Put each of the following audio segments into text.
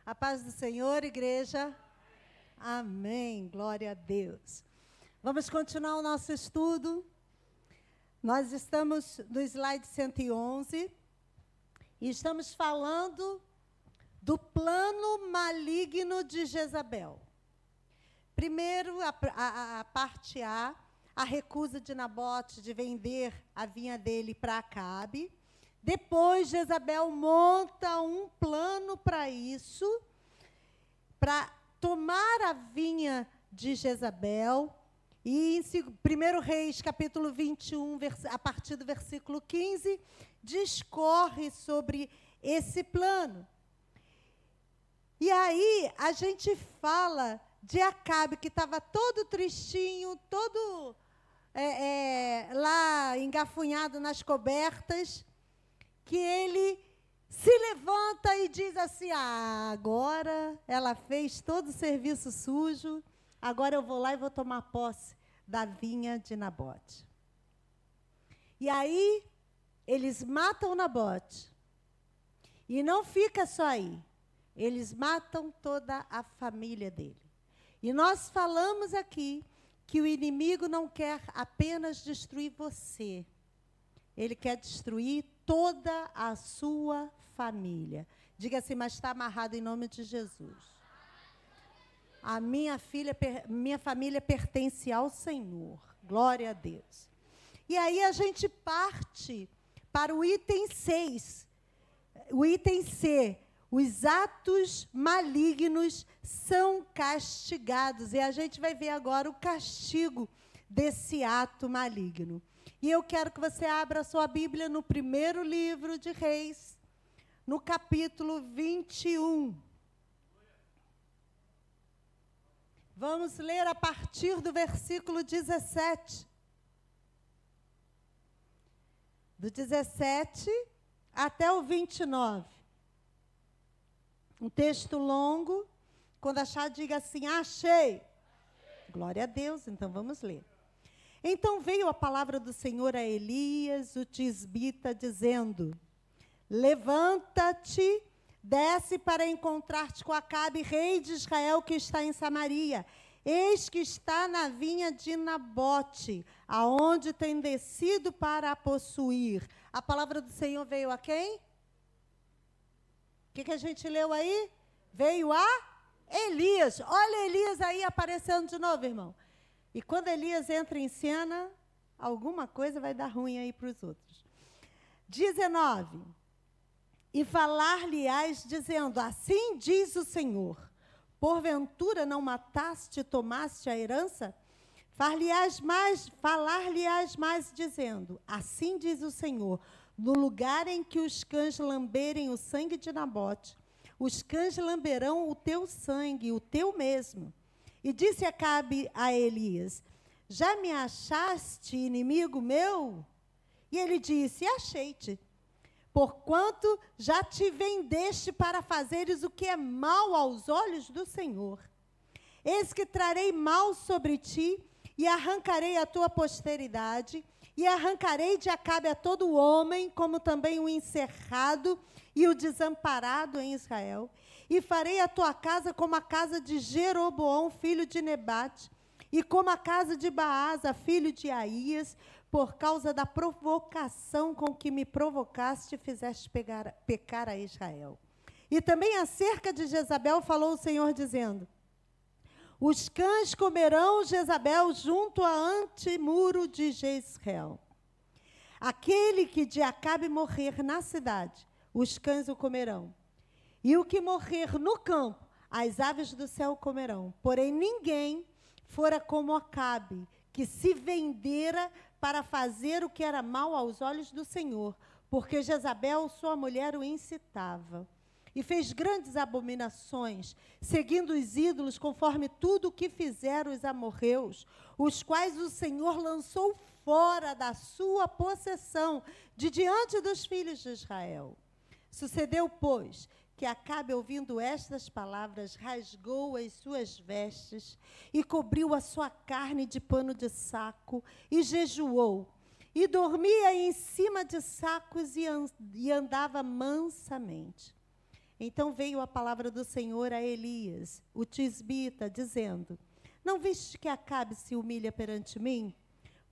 A paz do Senhor, igreja. Amém. Glória a Deus. Vamos continuar o nosso estudo. Nós estamos no slide 111 e estamos falando do plano maligno de Jezabel. Primeiro, a parte A, a recusa de Nabote de vender a vinha dele para Acabe. Depois, Jezabel monta um plano para isso, para tomar a vinha de Jezabel. E em 1 Reis, capítulo 21, a partir do versículo 15, discorre sobre esse plano. E aí, a gente fala de Acabe, que estava todo tristinho, todo lá engafunhado nas cobertas, que ele se levanta e diz assim, agora ela fez todo o serviço sujo, agora eu vou lá e vou tomar posse da vinha de Nabote. E aí, eles matam Nabote. E não fica só aí. Eles matam toda a família dele. E nós falamos aqui que o inimigo não quer apenas destruir você. Ele quer destruir toda a sua família. Diga assim, mas está amarrado em nome de Jesus. A minha família pertence ao Senhor. Glória a Deus. E aí a gente parte para o item 6. O item C. Os atos malignos são castigados. E a gente vai ver agora o castigo desse ato maligno. E eu quero que você abra a sua Bíblia no primeiro livro de Reis, no capítulo 21. Vamos ler a partir do versículo 17. Do 17 até o 29. Um texto longo. Quando achar, diga assim, achei. Glória a Deus, então vamos ler. Então veio a palavra do Senhor a Elias, o tisbita, dizendo, levanta-te, desce para encontrar-te com Acabe, rei de Israel, que está em Samaria. Eis que está na vinha de Nabote, aonde tem descido para a possuir. A palavra do Senhor veio a quem? O que a gente leu aí? Veio a Elias. Olha Elias aí aparecendo de novo, irmão. E quando Elias entra em cena, alguma coisa vai dar ruim aí para os outros. 19. E falar-lhe-ás, dizendo, assim diz o Senhor, porventura não mataste e tomaste a herança? Falar-lhe-ás mais, dizendo, assim diz o Senhor, no lugar em que os cães lamberem o sangue de Nabote, os cães lamberão o teu sangue, o teu mesmo. E disse Acabe a Elias, já me achaste inimigo meu? E ele disse, achei-te, porquanto já te vendeste para fazeres o que é mal aos olhos do Senhor. Eis que trarei mal sobre ti, e arrancarei a tua posteridade, e arrancarei de Acabe a todo homem, como também o encerrado e o desamparado em Israel. E farei a tua casa como a casa de Jeroboão, filho de Nebate, e como a casa de Baasa, filho de Aías, por causa da provocação com que me provocaste e fizeste pecar a Israel. E também acerca de Jezabel falou o Senhor, dizendo, os cães comerão Jezabel junto a antemuro de Jezreel. Aquele que de Acabe morrer na cidade, os cães o comerão. E o que morrer no campo, as aves do céu comerão. Porém, ninguém fora como Acabe, que se vendera para fazer o que era mal aos olhos do Senhor, porque Jezabel, sua mulher, o incitava. E fez grandes abominações, seguindo os ídolos, conforme tudo o que fizeram os amorreus, os quais o Senhor lançou fora da sua possessão, de diante dos filhos de Israel. Sucedeu, pois, que Acabe, ouvindo estas palavras, rasgou as suas vestes e cobriu a sua carne de pano de saco e jejuou. E dormia em cima de sacos e andava mansamente. Então veio a palavra do Senhor a Elias, o tisbita, dizendo: Não viste que Acabe se humilha perante mim?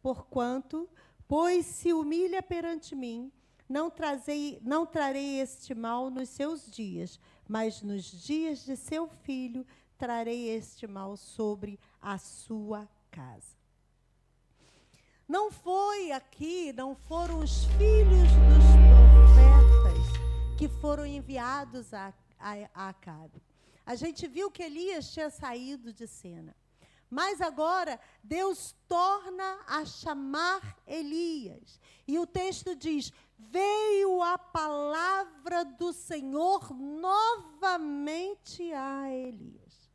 Porquanto, pois se humilha perante mim, não trarei este mal nos seus dias, mas nos dias de seu filho trarei este mal sobre a sua casa. Não foram os filhos dos profetas que foram enviados a Acabe. A gente viu que Elias tinha saído de cena. Mas agora Deus torna a chamar Elias. E o texto diz: veio a palavra do Senhor novamente a Elias.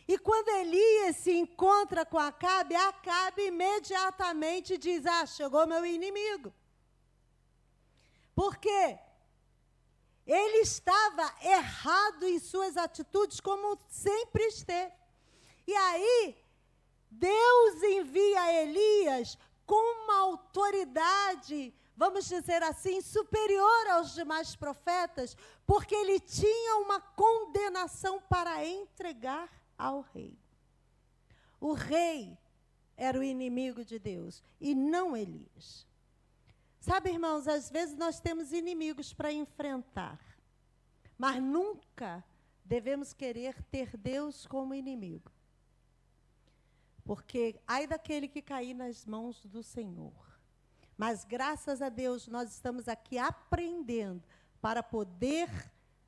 E quando Elias se encontra com Acabe, Acabe imediatamente diz: chegou meu inimigo. Por quê? Ele estava errado em suas atitudes, como sempre esteve. E aí, Deus envia Elias com uma autoridade, vamos dizer assim, superior aos demais profetas, porque ele tinha uma condenação para entregar ao rei. O rei era o inimigo de Deus e não Elias. Sabe, irmãos, às vezes nós temos inimigos para enfrentar, mas nunca devemos querer ter Deus como inimigo. Porque ai daquele que cair nas mãos do Senhor. Mas graças a Deus nós estamos aqui aprendendo para poder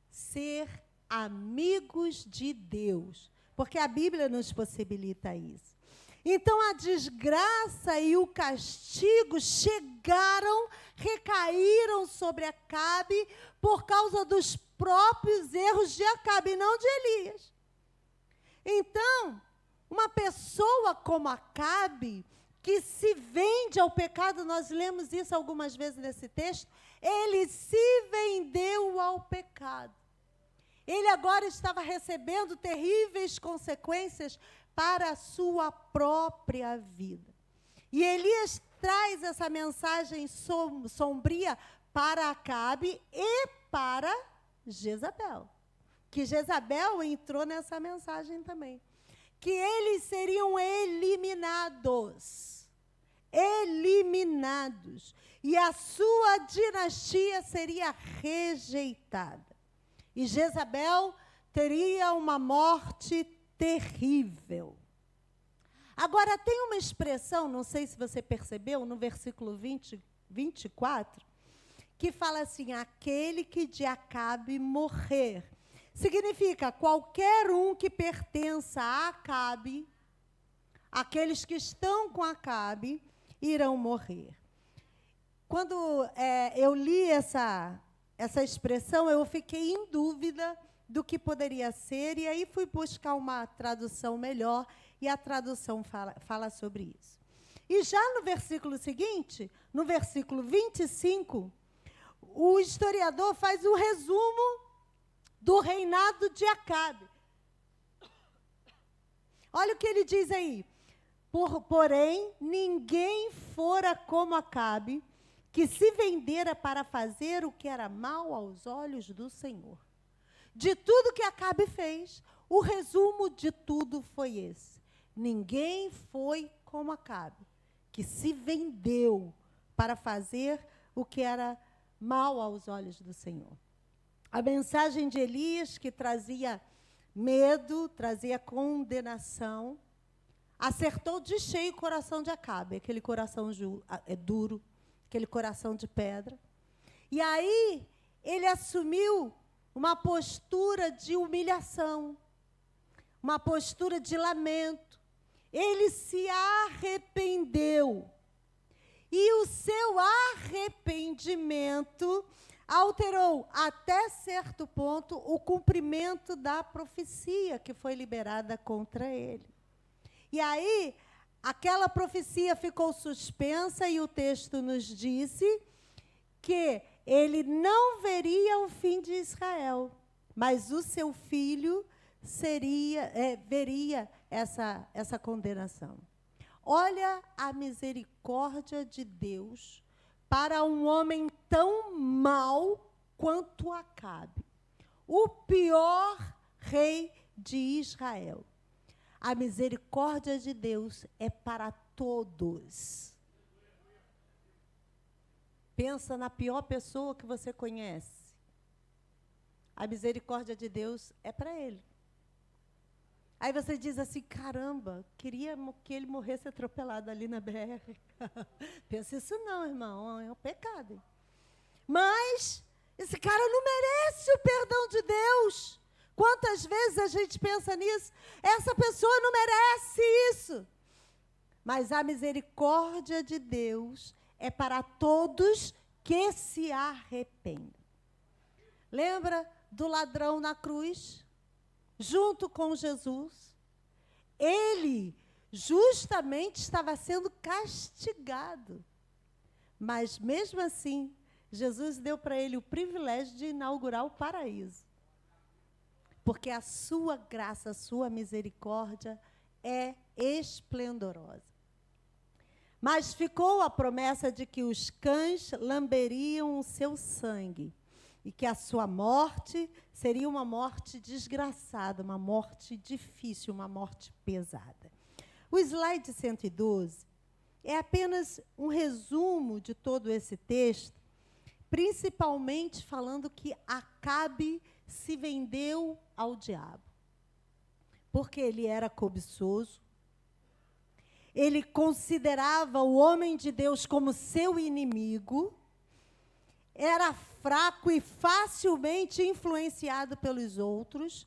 ser amigos de Deus. Porque a Bíblia nos possibilita isso. Então a desgraça e o castigo recaíram sobre Acabe por causa dos próprios erros de Acabe, não de Elias. Então, uma pessoa como Acabe, que se vende ao pecado, nós lemos isso algumas vezes nesse texto, ele se vendeu ao pecado. Ele agora estava recebendo terríveis consequências para a sua própria vida. E Elias traz essa mensagem sombria para Acabe e para Jezabel. Que Jezabel entrou nessa mensagem também. Que eles seriam eliminados. Eliminados. E a sua dinastia seria rejeitada. E Jezabel teria uma morte terrível. Agora, tem uma expressão, não sei se você percebeu, no versículo 24, que fala assim: aquele que de Acabe morrer. Significa qualquer um que pertença a Acabe, aqueles que estão com Acabe, irão morrer. Quando eu li essa expressão, eu fiquei em dúvida do que poderia ser, e aí fui buscar uma tradução melhor, e a tradução fala sobre isso. E já no versículo seguinte, no versículo 25, o historiador faz um resumo do reinado de Acabe. Olha o que ele diz aí. Porém, ninguém fora como Acabe, que se vendera para fazer o que era mal aos olhos do Senhor. De tudo que Acabe fez, o resumo de tudo foi esse. Ninguém foi como Acabe, que se vendeu para fazer o que era mal aos olhos do Senhor. A mensagem de Elias, que trazia medo, trazia condenação, acertou de cheio o coração de Acabe, aquele coração duro, aquele coração de pedra. E aí, ele assumiu uma postura de humilhação, uma postura de lamento. Ele se arrependeu. E o seu arrependimento alterou, até certo ponto, o cumprimento da profecia que foi liberada contra ele. E aí, aquela profecia ficou suspensa e o texto nos disse que ele não veria o fim de Israel, mas o seu filho veria essa condenação. Olha a misericórdia de Deus para um homem tão mau quanto Acabe. o pior rei de Israel. A misericórdia de Deus é para todos. Pensa na pior pessoa que você conhece. A misericórdia de Deus é para ele. Aí você diz assim, caramba, queria que ele morresse atropelado ali na BR. Pensa isso não, irmão, é um pecado. Mas esse cara não merece o perdão de Deus. Quantas vezes a gente pensa nisso? Essa pessoa não merece isso. Mas a misericórdia de Deus é para todos que se arrependem. Lembra do ladrão na cruz? Junto com Jesus, ele justamente estava sendo castigado. Mas, mesmo assim, Jesus deu para ele o privilégio de inaugurar o paraíso. Porque a sua graça, a sua misericórdia é esplendorosa. Mas ficou a promessa de que os cães lamberiam o seu sangue. E que a sua morte seria uma morte desgraçada, uma morte difícil, uma morte pesada. O slide 112 é apenas um resumo de todo esse texto, principalmente falando que Acabe se vendeu ao diabo. Porque ele era cobiçoso, ele considerava o homem de Deus como seu inimigo, era fraco e facilmente influenciado pelos outros.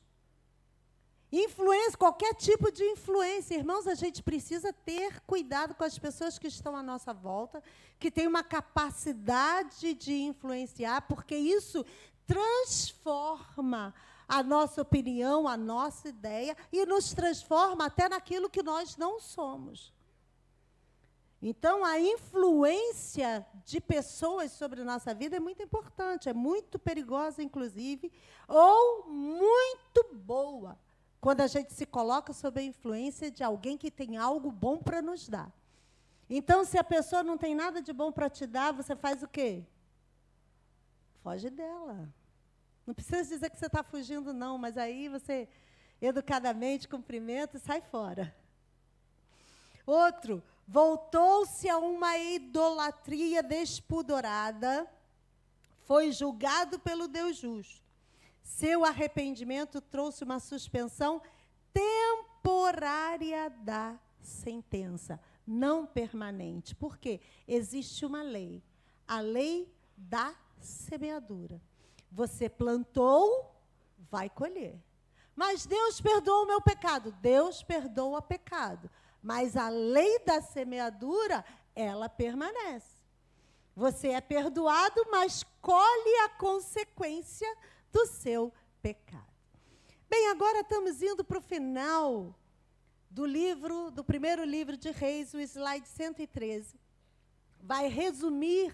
Influência, qualquer tipo de influência. Irmãos, a gente precisa ter cuidado com as pessoas que estão à nossa volta, que têm uma capacidade de influenciar, porque isso transforma a nossa opinião, a nossa ideia, e nos transforma até naquilo que nós não somos. Então, a influência de pessoas sobre a nossa vida é muito importante, é muito perigosa, inclusive, ou muito boa, quando a gente se coloca sob a influência de alguém que tem algo bom para nos dar. Então, se a pessoa não tem nada de bom para te dar, você faz o quê? Foge dela. Não precisa dizer que você está fugindo, não, mas aí você, educadamente, cumprimenta e sai fora. Outro, voltou-se a uma idolatria despudorada, foi julgado pelo Deus justo. Seu arrependimento trouxe uma suspensão temporária da sentença, não permanente. Por quê? Existe uma lei, a lei da semeadura. Você plantou, vai colher. Mas Deus perdoa o meu pecado. Deus perdoa o pecado. Mas a lei da semeadura, ela permanece. Você é perdoado, mas colhe a consequência do seu pecado. Bem, agora estamos indo para o final do primeiro livro de Reis, o slide 113. Vai resumir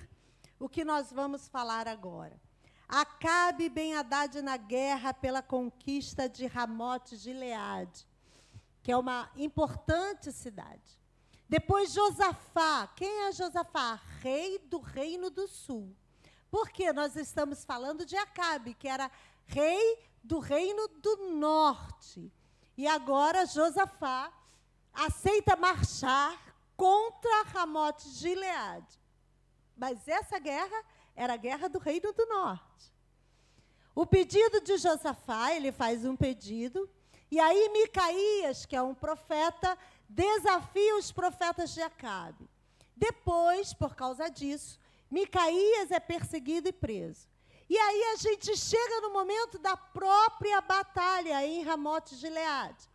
o que nós vamos falar agora. Acabe Ben-Hadad na guerra pela conquista de Ramote-Gileade, que é uma importante cidade. Depois Josafá. Quem é Josafá? Rei do Reino do Sul. Por quê? Nós estamos falando de Acabe, que era rei do Reino do Norte. E agora Josafá aceita marchar contra Ramote-Gileade. Mas essa guerra era a guerra do Reino do Norte. O pedido de Josafá, ele faz um pedido. E aí Micaías, que é um profeta, desafia os profetas de Acabe. Depois, por causa disso, Micaías é perseguido e preso. E aí a gente chega no momento da própria batalha em Ramote-Gileade.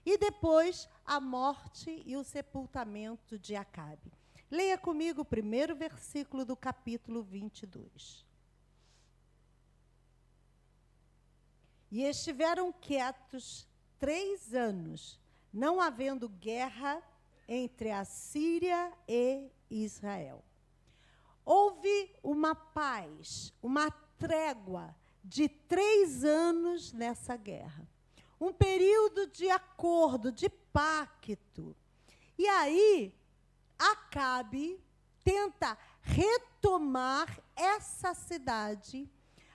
E depois a morte e o sepultamento de Acabe. Leia comigo o primeiro versículo do capítulo 22. E estiveram quietos 3 anos, não havendo guerra entre a Síria e Israel. Houve uma paz, uma trégua de 3 anos nessa guerra. Um período de acordo, de pacto. E aí, Acabe tenta retomar essa cidade,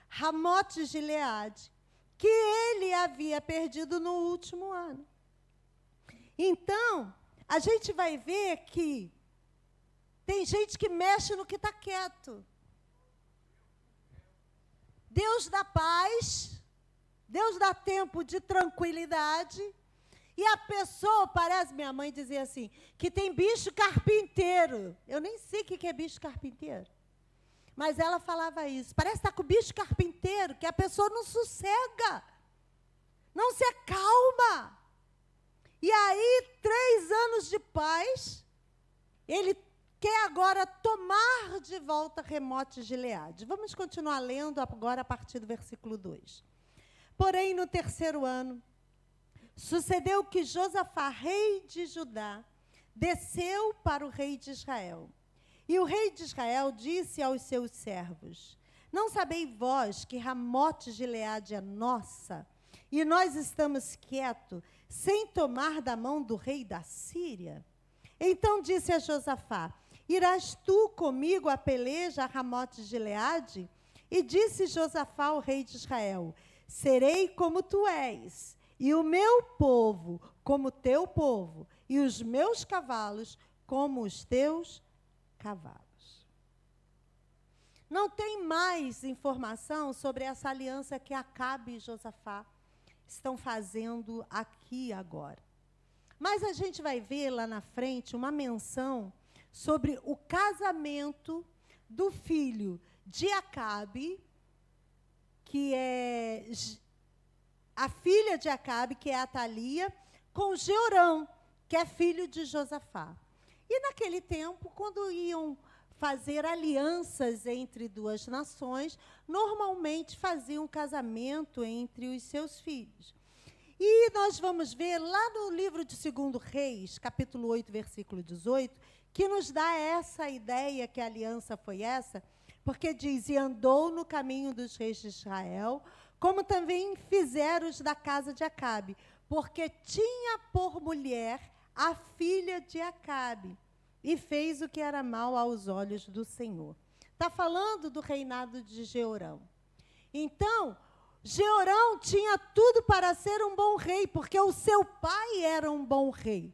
Ramote-Gileade, que ele havia perdido no último ano. Então, a gente vai ver que tem gente que mexe no que está quieto. Deus dá paz, Deus dá tempo de tranquilidade, e a pessoa, parece, minha mãe dizia assim, que tem bicho carpinteiro. Eu nem sei o que é bicho carpinteiro. Mas ela falava isso. Parece que está com bicho carpinteiro, que a pessoa não sossega, não se acalma. E aí, 3 anos de paz, ele quer agora tomar de volta Ramote Gileade. Vamos continuar lendo agora a partir do versículo 2. Porém, no 3º ano, sucedeu que Josafá, rei de Judá, desceu para o rei de Israel. E o rei de Israel disse aos seus servos: não sabeis vós que Ramote Gileade é nossa, e nós estamos quietos, sem tomar da mão do rei da Síria? Então disse a Josafá: irás tu comigo a peleja a Ramote Gileade? E disse Josafá ao rei de Israel: serei como tu és, e o meu povo como teu povo, e os meus cavalos como os teus cavalos. Não tem mais informação sobre essa aliança que Acabe e Josafá estão fazendo aqui agora. Mas a gente vai ver lá na frente uma menção sobre o casamento do filho de Acabe, que é a filha de Acabe, que é Atalia, com Jeorão, que é filho de Josafá. E naquele tempo, quando iam fazer alianças entre duas nações, normalmente faziam um casamento entre os seus filhos. E nós vamos ver lá no livro de 2 Reis, capítulo 8, versículo 18, que nos dá essa ideia que a aliança foi essa, porque diz: e andou no caminho dos reis de Israel, como também fizeram os da casa de Acabe, porque tinha por mulher a filha de Acabe, e fez o que era mal aos olhos do Senhor. Está falando do reinado de Jeorão. Então, Jeorão tinha tudo para ser um bom rei, porque o seu pai era um bom rei,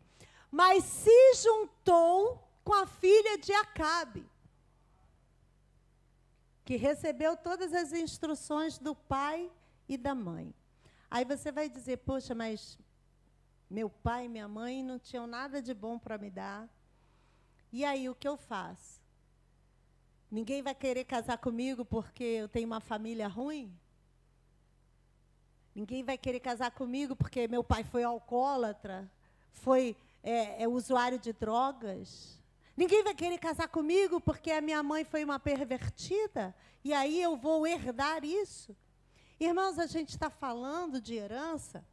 mas se juntou com a filha de Acabe, que recebeu todas as instruções do pai e da mãe. Aí você vai dizer: poxa, mas meu pai e minha mãe não tinham nada de bom para me dar. E aí, o que eu faço? Ninguém vai querer casar comigo porque eu tenho uma família ruim? Ninguém vai querer casar comigo porque meu pai foi alcoólatra, foi usuário de drogas? Ninguém vai querer casar comigo porque a minha mãe foi uma pervertida? E aí eu vou herdar isso? Irmãos, a gente está falando de herança,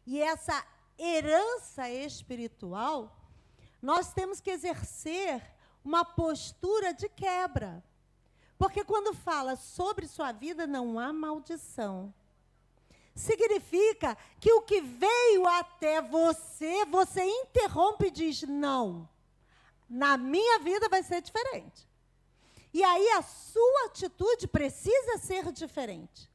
e essa herança espiritual, nós temos que exercer uma postura de quebra. Porque quando fala sobre sua vida, não há maldição. Significa que o que veio até você, você interrompe e diz: não, na minha vida vai ser diferente. E aí a sua atitude precisa ser diferente,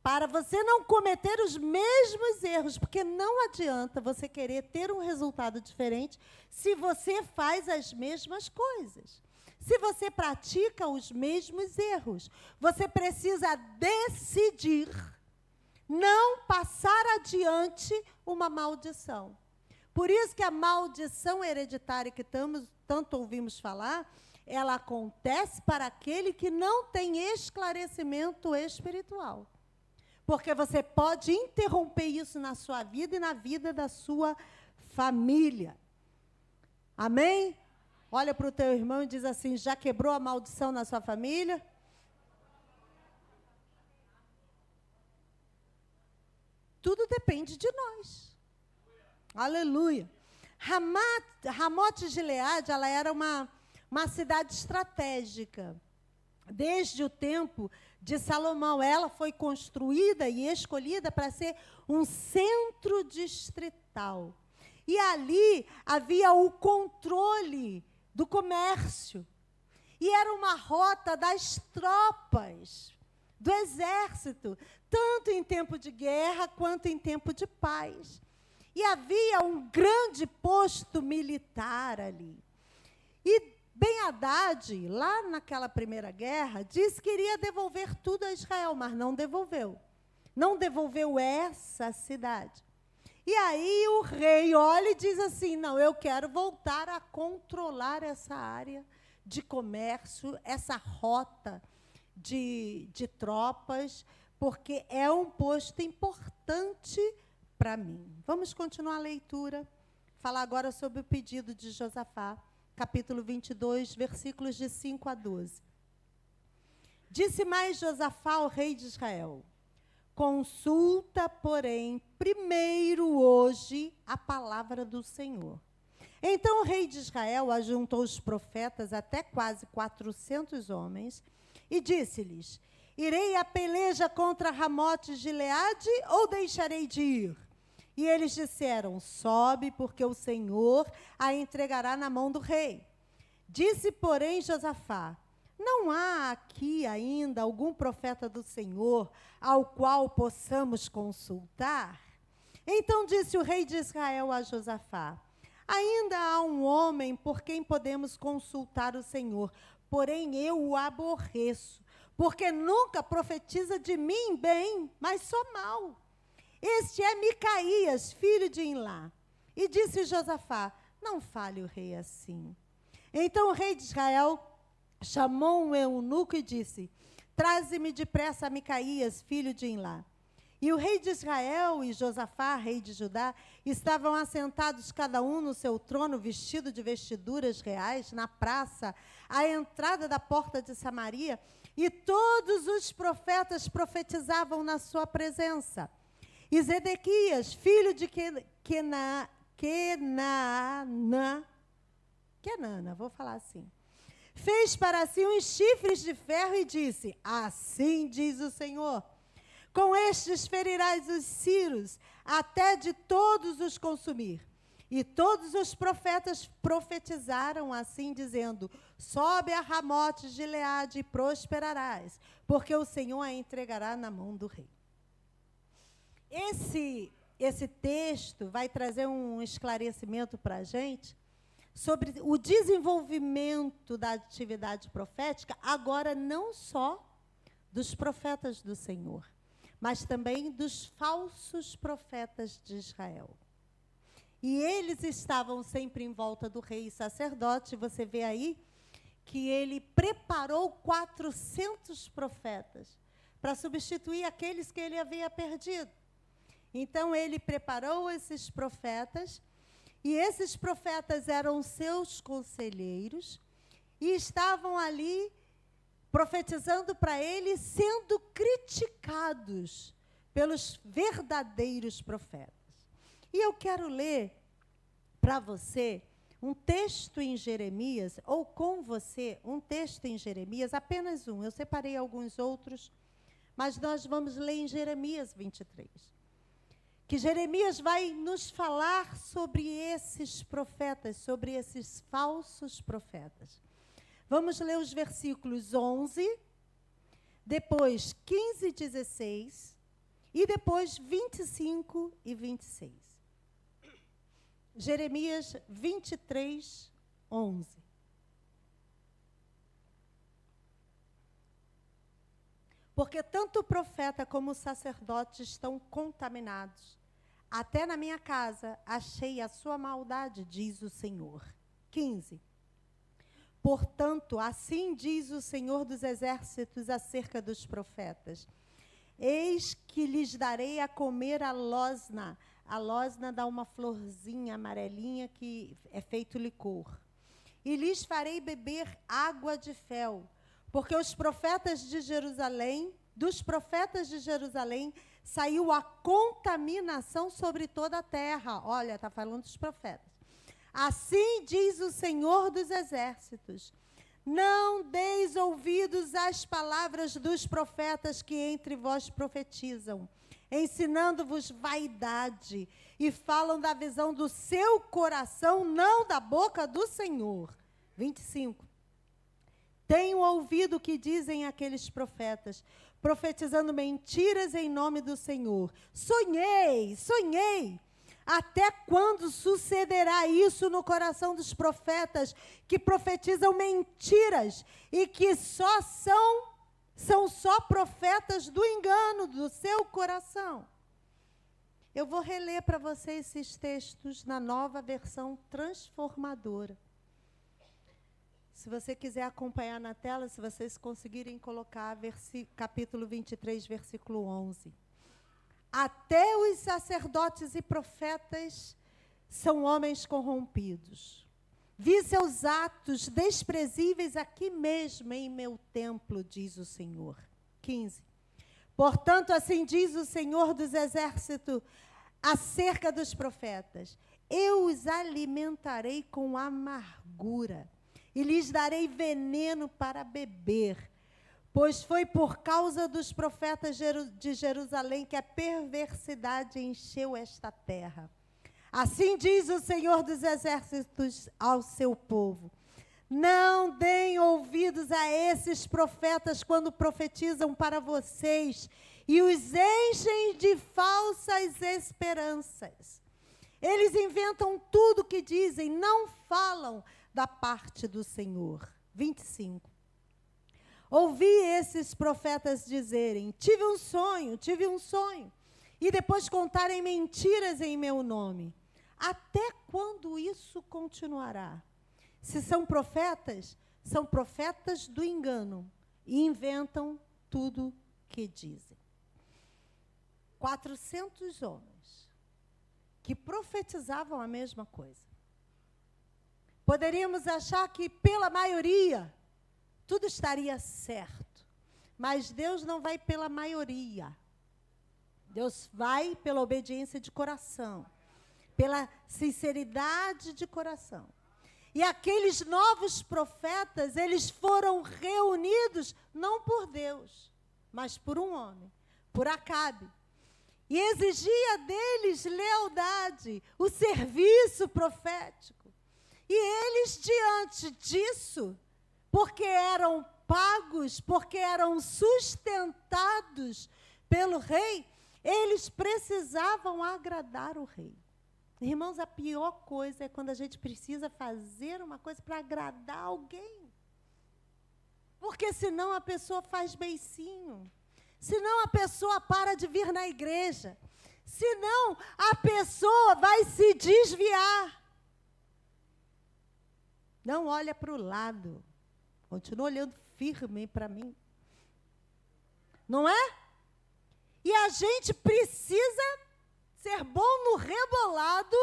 para você não cometer os mesmos erros, porque não adianta você querer ter um resultado diferente se você faz as mesmas coisas, se você pratica os mesmos erros. Você precisa decidir não passar adiante uma maldição. Por isso que a maldição hereditária que tanto ouvimos falar, ela acontece para aquele que não tem esclarecimento espiritual. Porque você pode interromper isso na sua vida e na vida da sua família. Amém? Olha para o teu irmão e diz assim: já quebrou a maldição na sua família? Tudo depende de nós. Aleluia. Ramote Gileade, ela era uma cidade estratégica. Desde o tempo de Salomão, ela foi construída e escolhida para ser um centro distrital. E ali havia o controle do comércio. E era uma rota das tropas do exército, tanto em tempo de guerra quanto em tempo de paz. E havia um grande posto militar ali. E Ben-Hadad, lá naquela primeira guerra, disse que iria devolver tudo a Israel, mas não devolveu. Não devolveu essa cidade. E aí o rei olha e diz assim, não, eu quero voltar a controlar essa área de comércio, essa rota de tropas, porque é um posto importante para mim. Vamos continuar a leitura, falar agora sobre o pedido de Josafá, capítulo 22, versículos de 5 a 12. Disse mais Josafá ao rei de Israel, consulta, porém, primeiro hoje a palavra do Senhor. Então o rei de Israel ajuntou os profetas, até quase 400 homens, e disse-lhes, irei à peleja contra Ramote de Gileade ou deixarei de ir? E eles disseram, sobe, porque o Senhor a entregará na mão do rei. Disse, porém, Josafá, não há aqui ainda algum profeta do Senhor ao qual possamos consultar? Então disse o rei de Israel a Josafá, ainda há um homem por quem podemos consultar o Senhor, porém eu o aborreço, porque nunca profetiza de mim bem, mas só mal. Este é Micaías, filho de Imlá. E disse Josafá, não fale o rei assim. Então o rei de Israel chamou um eunuco e disse, traze-me depressa a Micaías, filho de Imlá. E o rei de Israel e Josafá, rei de Judá, estavam assentados cada um no seu trono, vestido de vestiduras reais, na praça, à entrada da porta de Samaria, e todos os profetas profetizavam na sua presença. E Zedequias, filho de Kenana, vou falar assim, fez para si uns chifres de ferro e disse, assim diz o Senhor, com estes ferirás os ciros, até de todos os consumir. E todos os profetas profetizaram assim, dizendo, sobe a Ramote de Gileade e prosperarás, porque o Senhor a entregará na mão do rei. Esse texto vai trazer um esclarecimento para a gente sobre o desenvolvimento da atividade profética, agora não só dos profetas do Senhor, mas também dos falsos profetas de Israel. E eles estavam sempre em volta do rei e sacerdote. Você vê aí que ele preparou 400 profetas para substituir aqueles que ele havia perdido. Então, ele preparou esses profetas, e esses profetas eram seus conselheiros, e estavam ali profetizando para ele, sendo criticados pelos verdadeiros profetas. E eu quero ler para você um texto em Jeremias, ou com você, um texto em Jeremias, apenas um. Eu separei alguns outros, mas nós vamos ler em Jeremias 23. Que Jeremias vai nos falar sobre esses profetas, sobre esses falsos profetas. Vamos ler os versículos 11, depois 15 e 16, e depois 25 e 26. Jeremias 23, 11. Porque tanto o profeta como o sacerdote estão contaminados. Até na minha casa achei a sua maldade, diz o Senhor. 15. Portanto, assim diz o Senhor dos Exércitos acerca dos profetas. Eis que lhes darei a comer a losna. A losna dá uma florzinha amarelinha que é feito licor. E lhes farei beber água de fel, porque os profetas de Jerusalém, dos profetas de Jerusalém, saiu a contaminação sobre toda a terra. Olha, está falando dos profetas. Assim diz o Senhor dos Exércitos, não deis ouvidos às palavras dos profetas que entre vós profetizam, ensinando-vos vaidade, e falam da visão do seu coração, não da boca do Senhor. 25. Tenho ouvido o que dizem aqueles profetas, profetizando mentiras em nome do Senhor. Sonhei. Até quando sucederá isso no coração dos profetas que profetizam mentiras e que são só profetas do engano do seu coração? Eu vou reler para vocês esses textos na Nova Versão Transformadora. Se você quiser acompanhar na tela, se vocês conseguirem colocar capítulo 23, versículo 11. Até os sacerdotes e profetas são homens corrompidos. Vi seus atos desprezíveis aqui mesmo em meu templo, diz o Senhor. 15. Portanto, assim diz o Senhor dos Exércitos acerca dos profetas: eu os alimentarei com amargura e lhes darei veneno para beber, pois foi por causa dos profetas de Jerusalém que a perversidade encheu esta terra. Assim diz o Senhor dos Exércitos ao seu povo: não deem ouvidos a esses profetas quando profetizam para vocês e os enchem de falsas esperanças. Eles inventam tudo o que dizem, não falam da parte do Senhor. 25. Ouvi esses profetas dizerem: tive um sonho, e depois contarem mentiras em meu nome. Até quando isso continuará? Se são profetas do engano e inventam tudo que dizem. 400 homens que profetizavam a mesma coisa. Poderíamos achar que, pela maioria, tudo estaria certo. Mas Deus não vai pela maioria. Deus vai pela obediência de coração, pela sinceridade de coração. E aqueles novos profetas, eles foram reunidos não por Deus, mas por um homem, por Acabe. E exigia deles lealdade, o serviço profético. E eles, diante disso, porque eram pagos, porque eram sustentados pelo rei, eles precisavam agradar o rei. Irmãos, a pior coisa é quando a gente precisa fazer uma coisa para agradar alguém. Porque senão a pessoa faz beicinho. Senão a pessoa para de vir na igreja. Senão a pessoa vai se desviar. Não olha para o lado. Continua olhando firme para mim. Não é? E a gente precisa ser bom no rebolado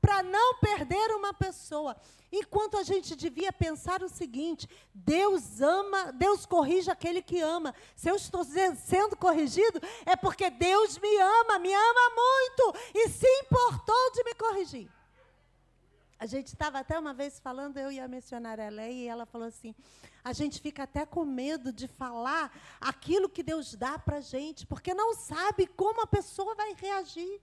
para não perder uma pessoa. Enquanto a gente devia pensar o seguinte: Deus ama, Deus corrige aquele que ama. Se eu estou sendo corrigido, é porque Deus me ama muito e se importou de me corrigir. A gente estava até uma vez falando, eu e a missionária Leia, e ela falou assim: a gente fica até com medo de falar aquilo que Deus dá para a gente, porque não sabe como a pessoa vai reagir.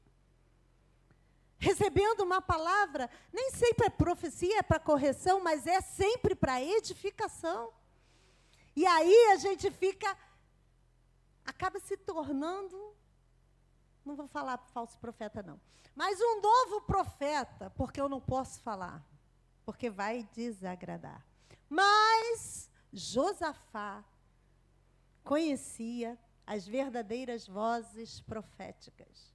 Recebendo uma palavra, nem sempre é profecia, é para correção, mas é sempre para edificação. E aí a gente acaba se tornando, não vou falar falso profeta não, mas um novo profeta, porque eu não posso falar, porque vai desagradar. Mas Josafá conhecia as verdadeiras vozes proféticas.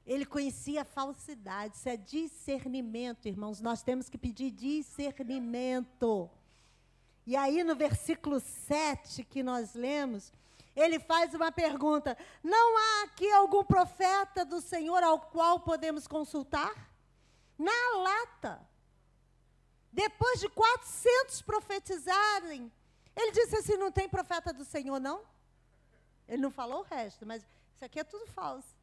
Ele conhecia a falsidade. Isso é discernimento, irmãos. Nós temos que pedir discernimento. E aí, no versículo 7 que nós lemos, ele faz uma pergunta: não há aqui algum profeta do Senhor ao qual podemos consultar? Na lata. Depois de 400 profetizarem, ele disse assim: não tem profeta do Senhor, não? Ele não falou o resto, mas isso aqui é tudo falso.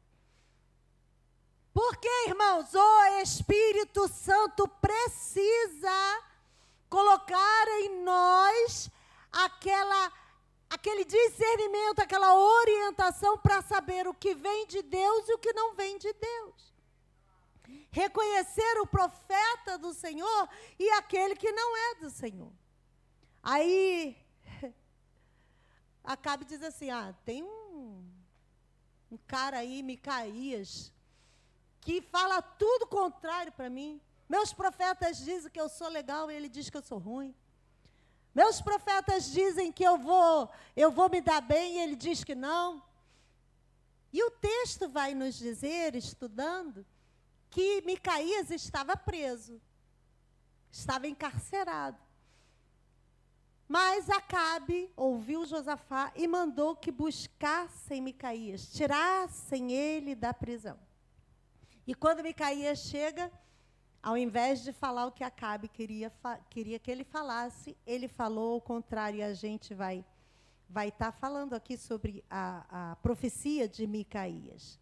Porque, irmãos, o Espírito Santo precisa colocar em nós aquele discernimento, aquela orientação para saber o que vem de Deus e o que não vem de Deus. Reconhecer o profeta do Senhor e aquele que não é do Senhor. Aí, Acabe diz assim: tem um cara aí, Micaías, que fala tudo contrário para mim. Meus profetas dizem que eu sou legal e ele diz que eu sou ruim. Meus profetas dizem que eu vou me dar bem e ele diz que não. E o texto vai nos dizer, estudando, que Micaías estava preso, estava encarcerado. Mas Acabe ouviu Josafá e mandou que buscassem Micaías, tirassem ele da prisão. E quando Micaías chega, ao invés de falar o que Acabe queria que ele falasse, ele falou o contrário. E a gente vai estar falando aqui sobre a profecia de Micaías.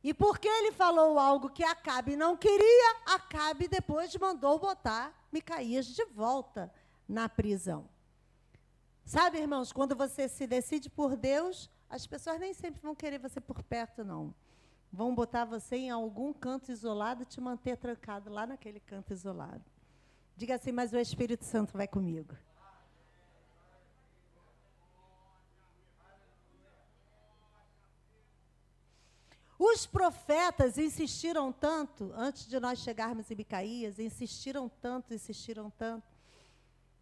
E porque ele falou algo que Acabe não queria, Acabe depois mandou botar Micaías de volta na prisão. Sabe, irmãos, quando você se decide por Deus, as pessoas nem sempre vão querer você por perto, não. Vão botar você em algum canto isolado e te manter trancado lá naquele canto isolado. Diga assim, mas o Espírito Santo vai comigo. Os profetas insistiram tanto, antes de nós chegarmos em Micaías, insistiram tanto,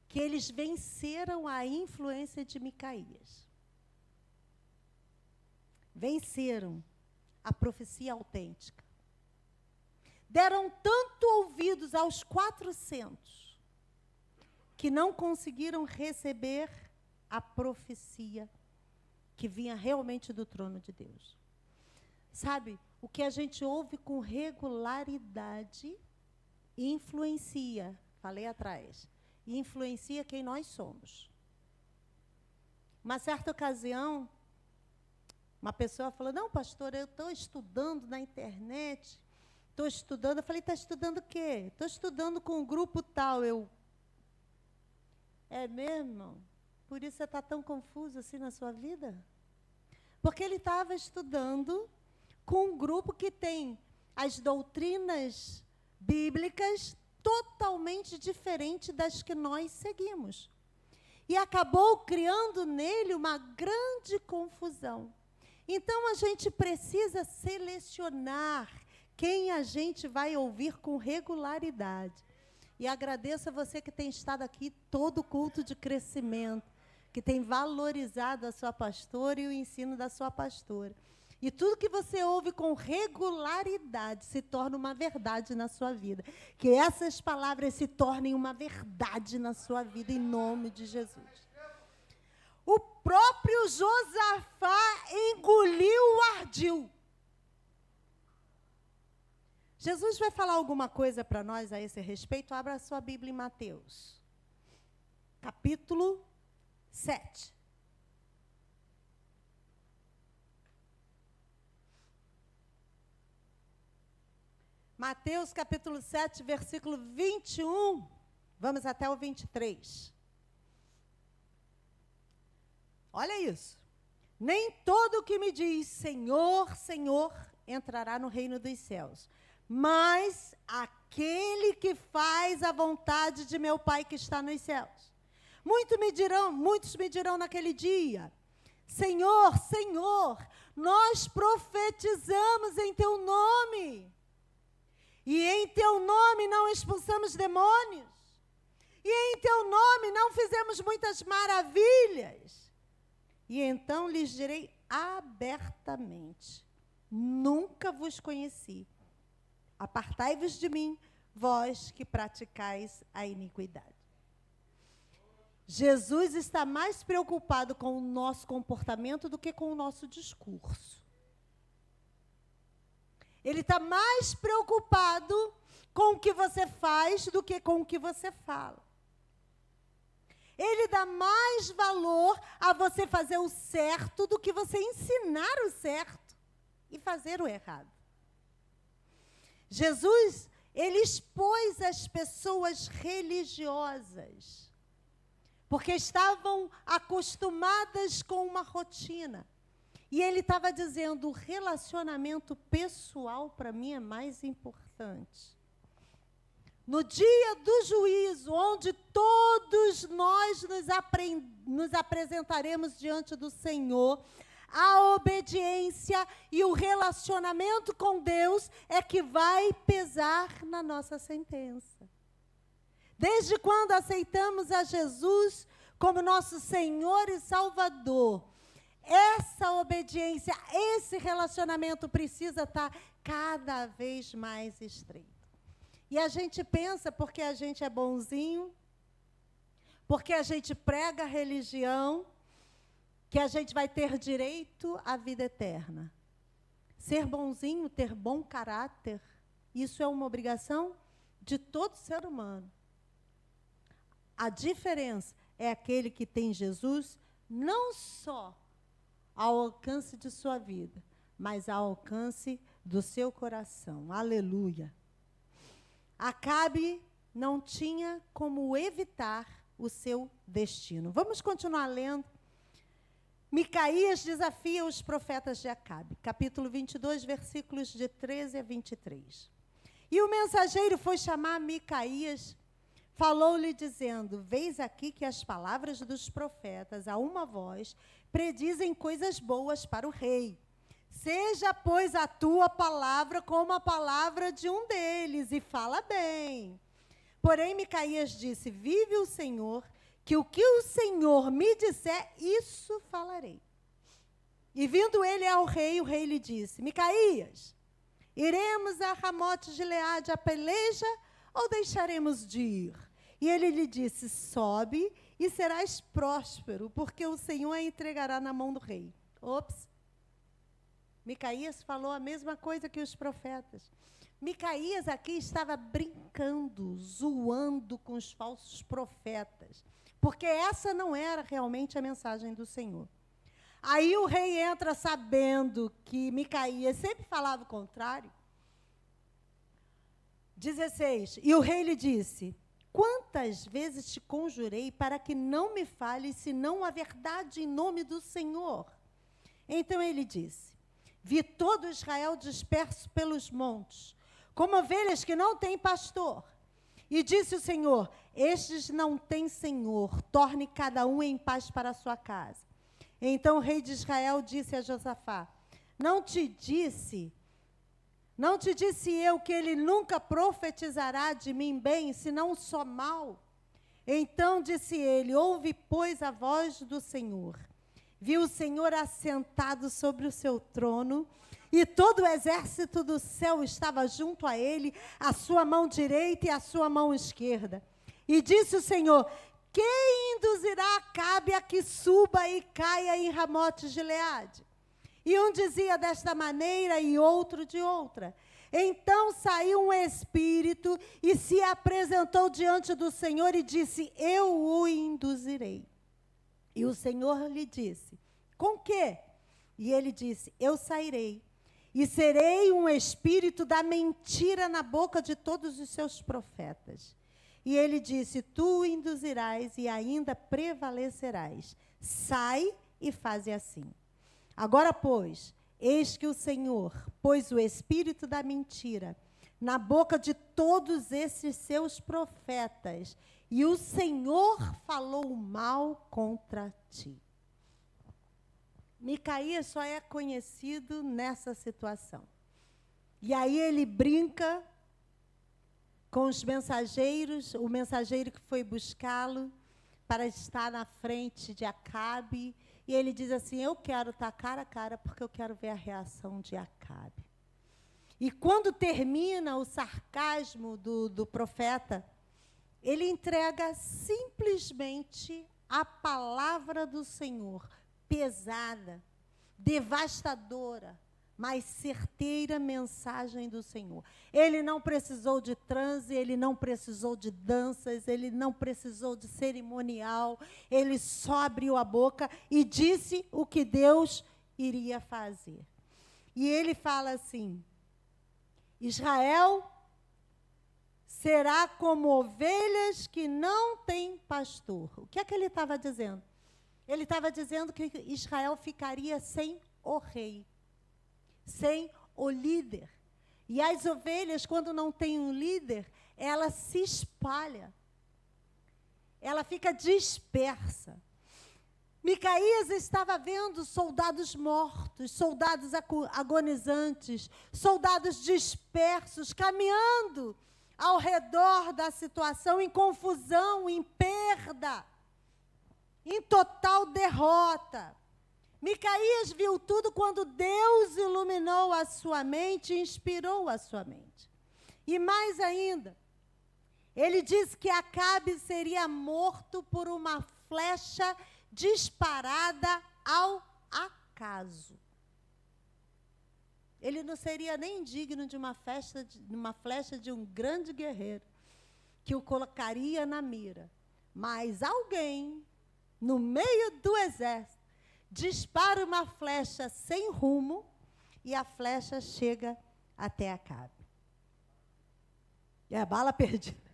que eles venceram a influência de Micaías. Venceram a profecia autêntica. Deram tanto ouvidos aos 400 que não conseguiram receber a profecia que vinha realmente do trono de Deus. Sabe, o que a gente ouve com regularidade influencia, falei atrás, influencia quem nós somos. Uma certa ocasião, uma pessoa falou, não, pastor, eu estou estudando na internet, estou estudando. Eu falei, está estudando o quê? Estou estudando com um grupo tal. É mesmo? Por isso você está tão confuso assim na sua vida? Porque ele estava estudando com um grupo que tem as doutrinas bíblicas totalmente diferentes das que nós seguimos. E acabou criando nele uma grande confusão. Então, a gente precisa selecionar quem a gente vai ouvir com regularidade. E agradeço a você que tem estado aqui todo o culto de crescimento, que tem valorizado a sua pastora e o ensino da sua pastora. E tudo que você ouve com regularidade se torna uma verdade na sua vida. Que essas palavras se tornem uma verdade na sua vida, em nome de Jesus. O próprio Josafá engoliu o ardil. Jesus vai falar alguma coisa para nós a esse respeito? Abra a sua Bíblia em Mateus, capítulo 7. Mateus, capítulo 7, versículo 21, vamos até o 23. Olha isso. Nem todo o que me diz Senhor, Senhor, entrará no reino dos céus, mas aquele que faz a vontade de meu Pai que está nos céus. Muitos me dirão naquele dia, Senhor, Senhor, nós profetizamos em teu nome. E em teu nome não expulsamos demônios. E em teu nome não fizemos muitas maravilhas. E então lhes direi abertamente, nunca vos conheci. Apartai-vos de mim, vós que praticais a iniquidade. Jesus está mais preocupado com o nosso comportamento do que com o nosso discurso. Ele está mais preocupado com o que você faz do que com o que você fala. Ele dá mais valor a você fazer o certo do que você ensinar o certo e fazer o errado. Jesus, ele expôs as pessoas religiosas, porque estavam acostumadas com uma rotina. E ele estava dizendo, o relacionamento pessoal para mim é mais importante. No dia do juízo, onde todos nós nos apresentaremos diante do Senhor, A obediência e o relacionamento com Deus é que vai pesar na nossa sentença. Desde quando aceitamos a Jesus como nosso Senhor e Salvador, essa obediência, esse relacionamento precisa estar cada vez mais estreito. E a gente pensa, porque a gente é bonzinho, porque a gente prega a religião, que a gente vai ter direito à vida eterna. Ser bonzinho, ter bom caráter, isso é uma obrigação de todo ser humano. A diferença é aquele que tem Jesus não só ao alcance de sua vida, mas ao alcance do seu coração. Aleluia. Acabe não tinha como evitar o seu destino. Vamos continuar lendo. Micaías desafia os profetas de Acabe, capítulo 22, versículos de 13 a 23. E o mensageiro foi chamar Micaías, falou-lhe dizendo: Vês aqui que as palavras dos profetas, a uma voz, predizem coisas boas para o rei. Seja, pois, a tua palavra como a palavra de um deles, e fala bem. Porém, Micaías disse: Vive o Senhor, que o Senhor me disser, isso falarei. E vindo ele ao rei, o rei lhe disse: Micaías, iremos a Ramote-Gileade a peleja, ou deixaremos de ir? E ele lhe disse: Sobe e serás próspero, porque o Senhor a entregará na mão do rei. Ops. Micaías falou a mesma coisa que os profetas. Micaías aqui estava brincando, zoando com os falsos profetas, porque essa não era realmente a mensagem do Senhor. Aí o rei entra sabendo que Micaías sempre falava o contrário. 16. E o rei lhe disse: Quantas vezes te conjurei para que não me fales, senão a verdade em nome do Senhor? Então ele disse: Vi todo Israel disperso pelos montes, como ovelhas que não têm pastor. E disse o Senhor: Estes não têm senhor, torne cada um em paz para a sua casa. Então o rei de Israel disse a Josafá: Não te disse eu que ele nunca profetizará de mim bem, senão só mal? Então disse ele: Ouve, pois, a voz do Senhor. Viu o Senhor assentado sobre o seu trono, e todo o exército do céu estava junto a ele, a sua mão direita e a sua mão esquerda. E disse o Senhor: Quem induzirá Acabe a que suba e caia em Ramote-Gileade? E um dizia desta maneira e outro de outra. Então saiu um espírito e se apresentou diante do Senhor e disse: Eu o induzirei. E o Senhor lhe disse: Com quê? E ele disse: Eu sairei e serei um espírito da mentira na boca de todos os seus profetas. E ele disse: Tu o induzirás e ainda prevalecerás. Sai e faze assim. Agora, pois, eis que o Senhor pôs o espírito da mentira na boca de todos esses seus profetas, e o Senhor falou mal contra ti. Micaías só é conhecido nessa situação. E aí ele brinca com os mensageiros, o mensageiro que foi buscá-lo para estar na frente de Acabe, e ele diz assim: eu quero estar cara a cara, porque eu quero ver a reação de Acabe. E quando termina o sarcasmo do profeta, ele entrega simplesmente a palavra do Senhor, pesada, devastadora, mas certeira mensagem do Senhor. Ele não precisou de transe, ele não precisou de danças, ele não precisou de cerimonial, ele só abriu a boca e disse o que Deus iria fazer. E ele fala assim: Israel será como ovelhas que não têm pastor. O que é que ele estava dizendo? Ele estava dizendo que Israel ficaria sem o rei, sem o líder. E as ovelhas, quando não tem um líder, ela se espalha. Ela fica dispersa. Micaías estava vendo soldados mortos, soldados agonizantes, soldados dispersos, caminhando ao redor da situação, em confusão, em perda, em total derrota. Micaías viu tudo quando Deus iluminou a sua mente e inspirou a sua mente. E mais ainda, ele disse que Acabe seria morto por uma flecha disparada ao acaso. Ele não seria nem digno de uma flecha de um grande guerreiro, que o colocaria na mira. Mas alguém, no meio do exército, dispara uma flecha sem rumo, e a flecha chega até Acabe. É a bala perdida.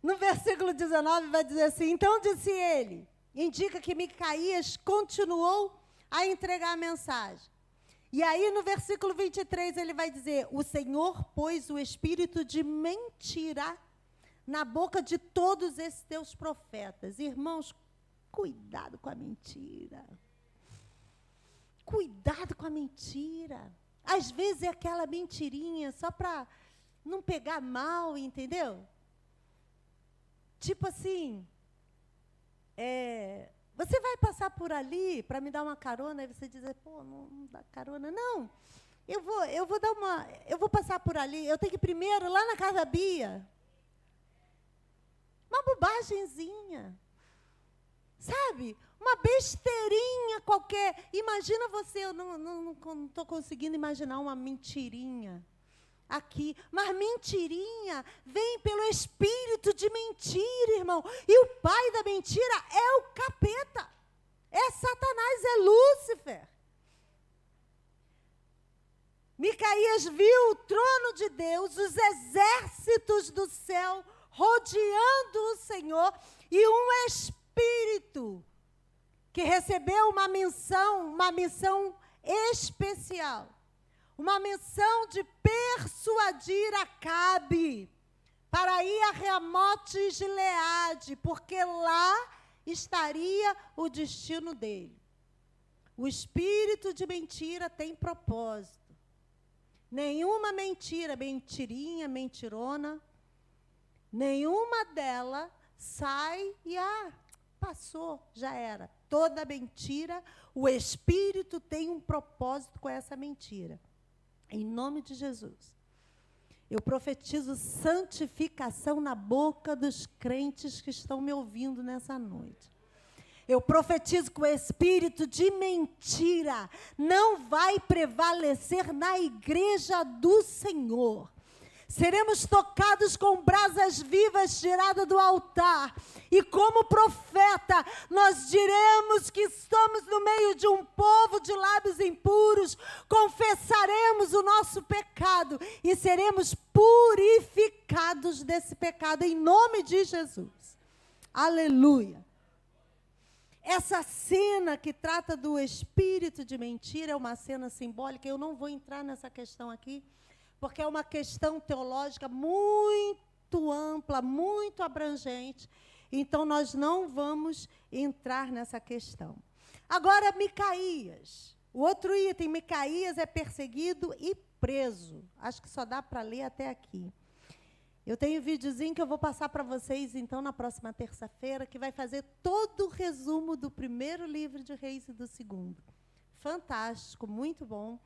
No versículo 19 vai dizer assim: então disse ele, indica que Micaías continuou a entregar a mensagem. E aí no versículo 23 ele vai dizer: o Senhor pôs o espírito de mentira na boca de todos esses teus profetas. Irmãos, cuidado com a mentira. Cuidado com a mentira. Às vezes é aquela mentirinha só para não pegar mal, entendeu? Tipo assim, você vai passar por ali para me dar uma carona, e você diz, pô, não dá carona. Não, eu vou passar por ali, eu tenho que ir primeiro lá na casa da Bia. Uma bobagemzinha, sabe? Uma besteirinha qualquer. Imagina você, eu não estou conseguindo imaginar uma mentirinha aqui, mas mentirinha vem pelo espírito de mentira, irmão. E o pai da mentira é o capeta, é Satanás, é Lúcifer. Micaías viu o trono de Deus, os exércitos do céu rodeando o Senhor, e um espírito que recebeu uma missão especial. Uma missão de persuadir Acabe para ir a Ramote Gileade, porque lá estaria o destino dele. O espírito de mentira tem propósito. Nenhuma mentira, mentirinha, mentirona, nenhuma dela sai e passou, já era. Toda mentira, o espírito tem um propósito com essa mentira. Em nome de Jesus, eu profetizo santificação na boca dos crentes que estão me ouvindo nessa noite. Eu profetizo que o espírito de mentira não vai prevalecer na igreja do Senhor. Seremos tocados com brasas vivas tiradas do altar. E como profeta, nós diremos que estamos no meio de um povo de lábios impuros, confessaremos o nosso pecado e seremos purificados desse pecado em nome de Jesus. Aleluia. Essa cena que trata do espírito de mentira é uma cena simbólica. Eu não vou entrar nessa questão aqui, porque é uma questão teológica muito ampla, muito abrangente. Então, nós não vamos entrar nessa questão. Agora, Micaías. O outro item, Micaías é perseguido e preso. Acho que só dá para ler até aqui. Eu tenho um videozinho que eu vou passar para vocês, então, na próxima terça-feira, que vai fazer todo o resumo do primeiro livro de Reis e do segundo. Fantástico, muito bom.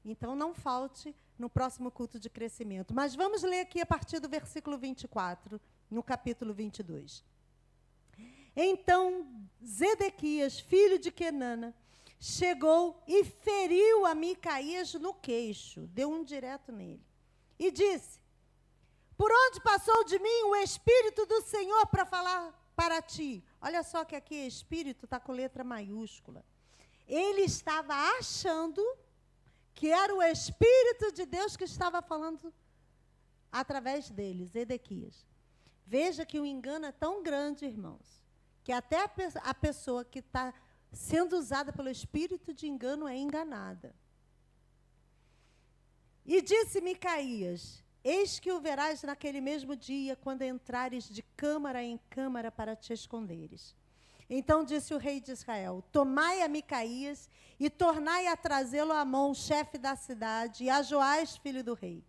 Então, não falte no próximo culto de crescimento. Mas vamos ler aqui a partir do versículo 24, no capítulo 22. Então, Zedequias, filho de Quenana, chegou e feriu a Micaías no queixo, deu um direto nele, e disse: por onde passou de mim o Espírito do Senhor para falar para ti? Olha só que aqui Espírito está com letra maiúscula. Ele estava achando que era o Espírito de Deus que estava falando através dele, Zedequias. Veja que o engano é tão grande, irmãos, que até a pessoa que está sendo usada pelo espírito de engano é enganada. E disse Micaías: Eis que o verás naquele mesmo dia, quando entrares de câmara em câmara para te esconderes. Então disse o rei de Israel: tomai a Micaías e tornai a trazê-lo a Amon, chefe da cidade, e a Joás, filho do rei.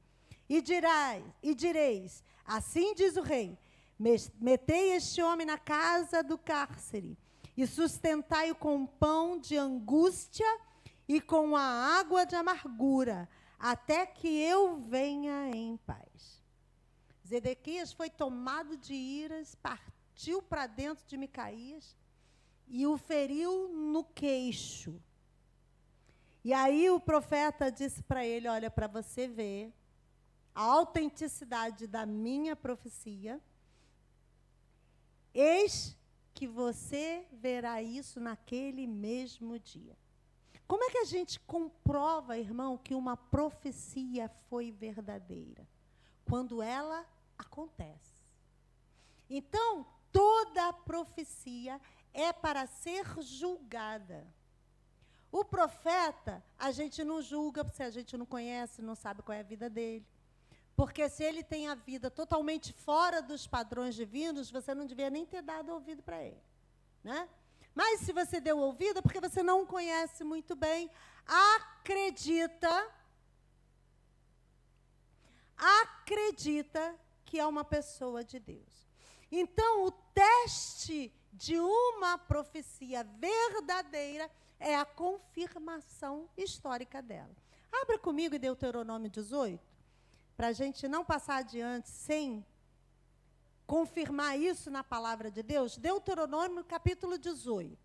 E direis, assim diz o rei: metei este homem na casa do cárcere, e sustentai-o com pão de angústia e com a água de amargura, até que eu venha em paz. Zedequias foi tomado de iras, partiu para dentro de Micaías e o feriu no queixo. E aí o profeta disse para ele: olha, para você ver a autenticidade da minha profecia, eis que você verá isso naquele mesmo dia. Como é que a gente comprova, irmão, que uma profecia foi verdadeira? Quando ela acontece. Então, toda profecia é para ser julgada. O profeta, a gente não julga se a gente não conhece, não sabe qual é a vida dele. Porque se ele tem a vida totalmente fora dos padrões divinos, você não devia nem ter dado ouvido para ele, né? Mas se você deu ouvido, é porque você não conhece muito bem, acredita que é uma pessoa de Deus. Então, o teste de uma profecia verdadeira é a confirmação histórica dela. Abra comigo em Deuteronômio 18, para a gente não passar adiante sem confirmar isso na palavra de Deus. Deuteronômio, capítulo 18.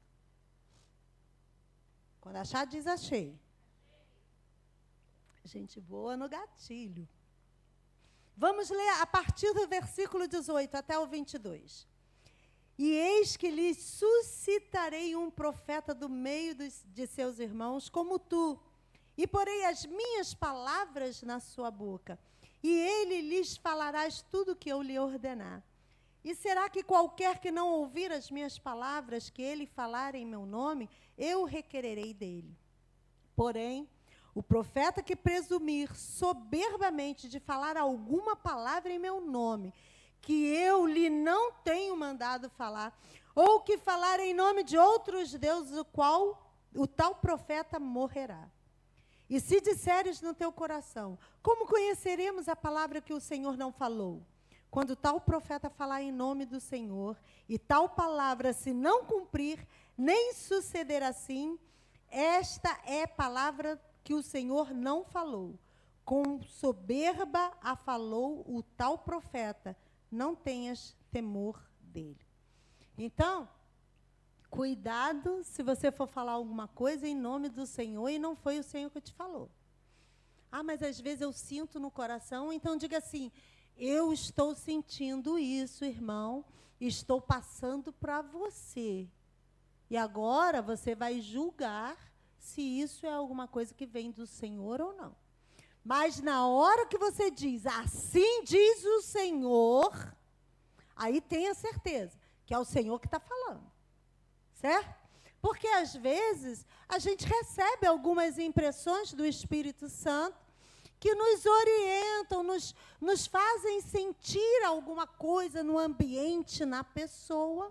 Quando achar, diz achei. Gente boa no gatilho. Vamos ler a partir do versículo 18 até o 22. E eis que lhe suscitarei um profeta do meio de seus irmãos, como tu, e porei as minhas palavras na sua boca, e ele lhes falarás tudo o que eu lhe ordenar. E será que qualquer que não ouvir as minhas palavras que ele falar em meu nome, eu requererei dele? Porém, o profeta que presumir soberbamente de falar alguma palavra em meu nome, que eu lhe não tenho mandado falar, ou que falar em nome de outros deuses, o tal profeta morrerá. E se disseres no teu coração: como conheceremos a palavra que o Senhor não falou? Quando tal profeta falar em nome do Senhor, e tal palavra se não cumprir, nem suceder assim, esta é palavra que o Senhor não falou. Com soberba a falou o tal profeta, não tenhas temor dele. Então, cuidado se você for falar alguma coisa em nome do Senhor e não foi o Senhor que te falou. Ah, mas às vezes eu sinto no coração, então diga assim: eu estou sentindo isso, irmão, estou passando para você. E agora você vai julgar se isso é alguma coisa que vem do Senhor ou não. Mas na hora que você diz, assim diz o Senhor, aí tenha certeza que é o Senhor que está falando. Certo? Porque às vezes a gente recebe algumas impressões do Espírito Santo que nos orientam, nos fazem sentir alguma coisa no ambiente, na pessoa,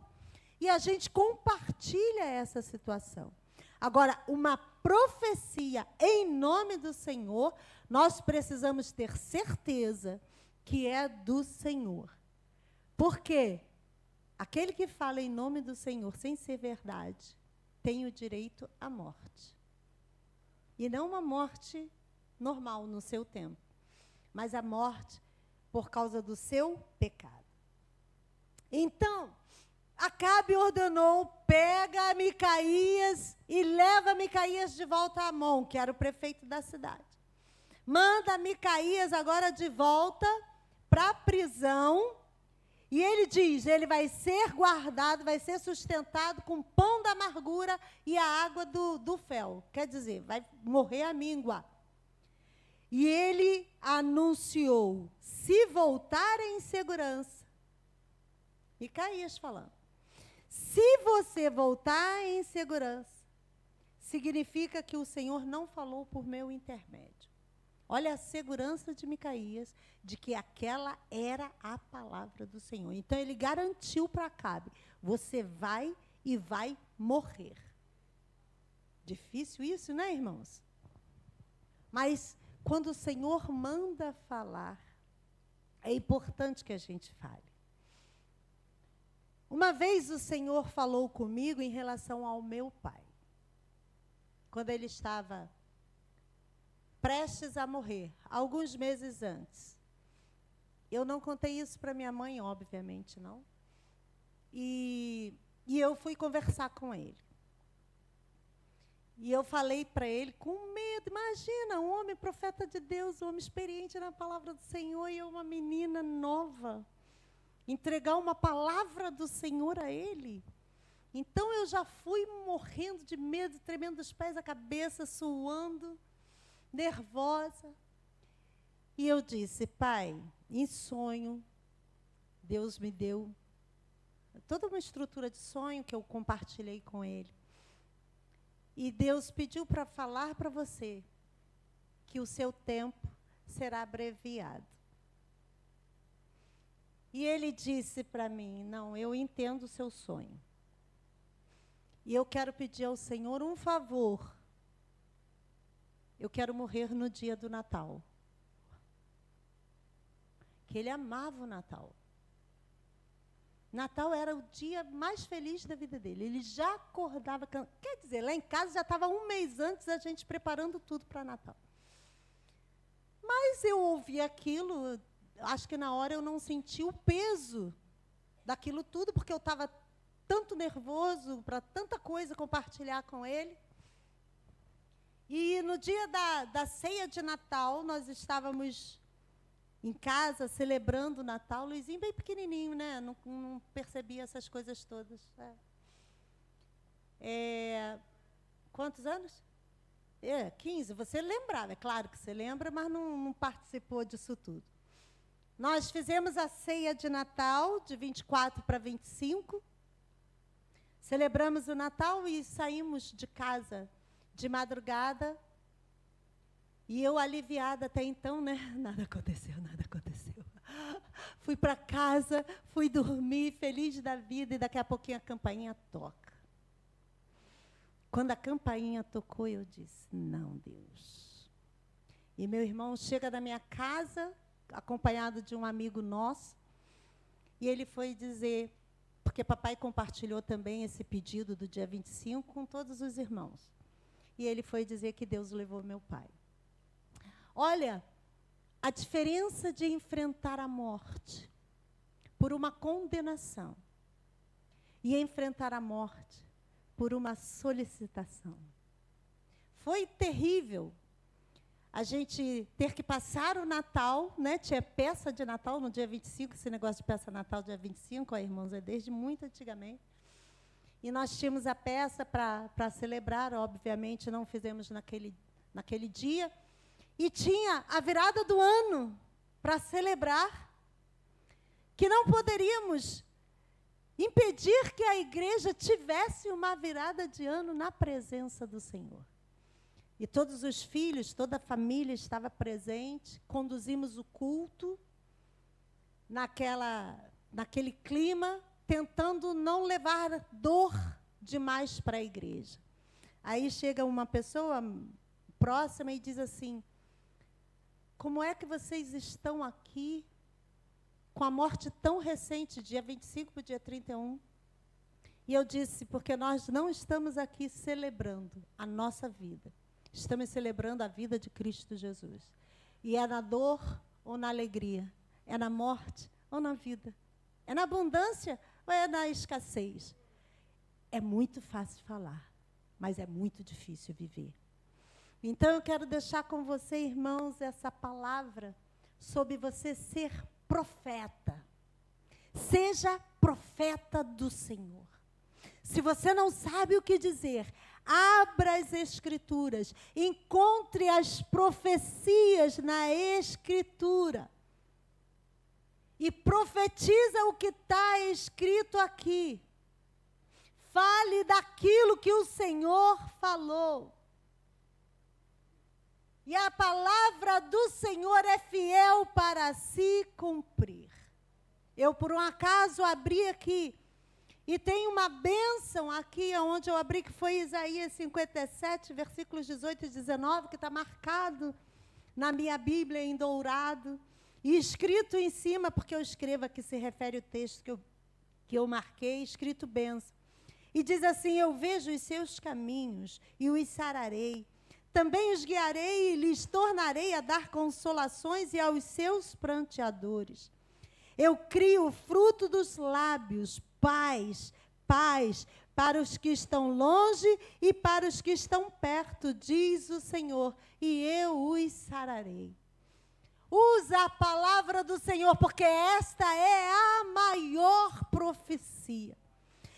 e a gente compartilha essa situação. Agora, uma profecia em nome do Senhor, nós precisamos ter certeza que é do Senhor. Por quê? Aquele que fala em nome do Senhor sem ser verdade, tem o direito à morte. E não uma morte normal no seu tempo, mas a morte por causa do seu pecado. Então, Acabe ordenou: pega Micaías e leva Micaías de volta a Amon, que era o prefeito da cidade. Manda Micaías agora de volta para a prisão. E ele diz, ele vai ser guardado, vai ser sustentado com pão da amargura e a água do fel. Quer dizer, vai morrer a míngua. E ele anunciou, se voltar em segurança. Micaías falando. Se você voltar em segurança, significa que o Senhor não falou por meu intermédio. Olha a segurança de Micaías de que aquela era a palavra do Senhor. Então ele garantiu para Acabe: você vai e vai morrer. Difícil isso, né, irmãos? Mas quando o Senhor manda falar, é importante que a gente fale. Uma vez o Senhor falou comigo em relação ao meu pai. Quando ele estava prestes a morrer, alguns meses antes. Eu não contei isso para minha mãe, obviamente, não. E eu fui conversar com ele. E eu falei para ele com medo. Imagina, um homem profeta de Deus, um homem experiente na palavra do Senhor, e eu, uma menina nova, entregar uma palavra do Senhor a ele. Então eu já fui morrendo de medo, tremendo os pés, a cabeça, suando, nervosa. E eu disse: pai, em sonho, Deus me deu toda uma estrutura de sonho que eu compartilhei com ele. E Deus pediu para falar para você que o seu tempo será abreviado. E ele disse para mim: não, eu entendo o seu sonho. E eu quero pedir ao Senhor um favor. Eu quero morrer no dia do Natal. Que ele amava o Natal. Natal era o dia mais feliz da vida dele. Ele já acordava... Quer dizer, lá em casa já estava um mês antes a gente preparando tudo para Natal. Mas eu ouvi aquilo, acho que na hora eu não senti o peso daquilo tudo, porque eu estava tanto nervoso para tanta coisa compartilhar com ele. E no dia da ceia de Natal, nós estávamos em casa, celebrando o Natal. Luizinho bem pequenininho, né? Não percebia essas coisas todas. Quantos anos? 15. Você lembrava, é claro que você lembra, mas não participou disso tudo. Nós fizemos a ceia de Natal, de 24 para 25. Celebramos o Natal e saímos de casa de madrugada. E eu aliviada até então, né? Nada aconteceu. Fui para casa, fui dormir, feliz da vida, e daqui a pouquinho a campainha toca. Quando a campainha tocou, eu disse: não, Deus. E meu irmão chega da minha casa, acompanhado de um amigo nosso, e ele foi dizer, porque papai compartilhou também esse pedido do dia 25 com todos os irmãos. E ele foi dizer que Deus levou meu pai. Olha, a diferença de enfrentar a morte por uma condenação e enfrentar a morte por uma solicitação. Foi terrível a gente ter que passar o Natal, né? Tinha peça de Natal no dia 25, esse negócio de peça Natal dia 25, ó, irmãos, é desde muito antigamente. E nós tínhamos a peça para celebrar, obviamente não fizemos naquele dia. E tinha a virada do ano para celebrar, que não poderíamos impedir que a igreja tivesse uma virada de ano na presença do Senhor. E todos os filhos, toda a família estava presente, conduzimos o culto naquele clima, tentando não levar dor demais para a igreja. Aí chega uma pessoa próxima e diz assim: como é que vocês estão aqui com a morte tão recente, dia 25 para o dia 31? E eu disse: porque nós não estamos aqui celebrando a nossa vida. Estamos celebrando a vida de Cristo Jesus. E é na dor ou na alegria? É na morte ou na vida? É na abundância ou é na escassez? É muito fácil falar, mas é muito difícil viver. Então, eu quero deixar com você, irmãos, essa palavra sobre você ser profeta. Seja profeta do Senhor. Se você não sabe o que dizer, abra as Escrituras, encontre as profecias na Escritura e profetiza o que está escrito aqui. Fale daquilo que o Senhor falou. E a palavra do Senhor é fiel para se cumprir. Eu, por um acaso, abri aqui, e tem uma bênção aqui, onde eu abri, que foi Isaías 57, versículos 18 e 19, que está marcado na minha Bíblia em dourado, e escrito em cima, porque eu escrevo aqui, se refere o texto que eu marquei, escrito bênção. E diz assim: eu vejo os seus caminhos e os sararei. Também os guiarei e lhes tornarei a dar consolações e aos seus pranteadores. Eu crio o fruto dos lábios, paz, paz, para os que estão longe e para os que estão perto, diz o Senhor, e eu os sararei. Usa a palavra do Senhor, porque esta é a maior profecia.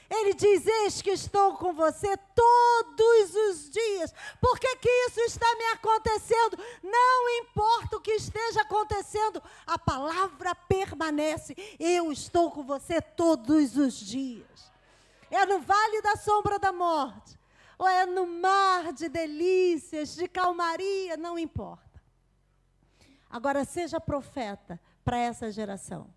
Ele diz: eis que estou com você todos os dias. Por que que isso está me acontecendo? Não importa o que esteja acontecendo, a palavra permanece. Eu estou com você todos os dias. É no vale da sombra da morte, ou é no mar de delícias, de calmaria, não importa. Agora, seja profeta para essa geração.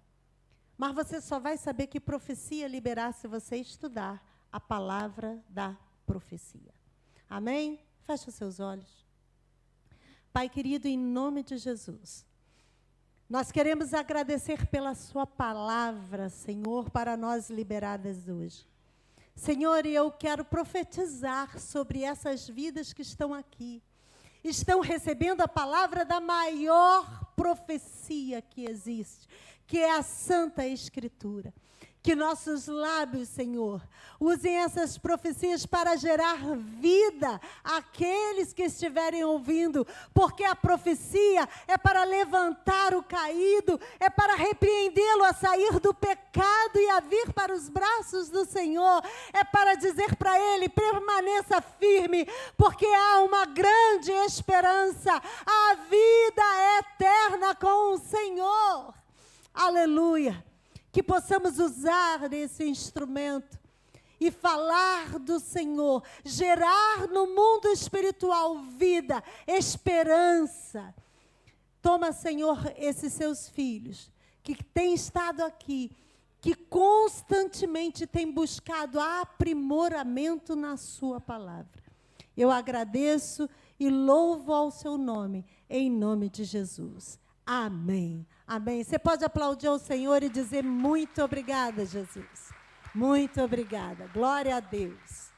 Mas você só vai saber que profecia liberar se você estudar a palavra da profecia. Amém? Feche os seus olhos. Pai querido, em nome de Jesus, nós queremos agradecer pela sua palavra, Senhor, para nós liberadas hoje. Senhor, eu quero profetizar sobre essas vidas que estão aqui. Estão recebendo a palavra da maior profecia que existe, que é a Santa Escritura. Que nossos lábios, Senhor, usem essas profecias para gerar vida àqueles que estiverem ouvindo, porque a profecia é para levantar o caído, é para repreendê-lo a sair do pecado e a vir para os braços do Senhor, é para dizer para ele: permaneça firme, porque há uma grande esperança, a vida é eterna com o Senhor. Aleluia! Que possamos usar esse instrumento e falar do Senhor, gerar no mundo espiritual vida, esperança. Toma, Senhor, esses seus filhos que têm estado aqui, que constantemente têm buscado aprimoramento na sua palavra. Eu agradeço e louvo ao seu nome, em nome de Jesus. Amém. Amém. Você pode aplaudir ao Senhor e dizer: muito obrigada, Jesus. Muito obrigada. Glória a Deus.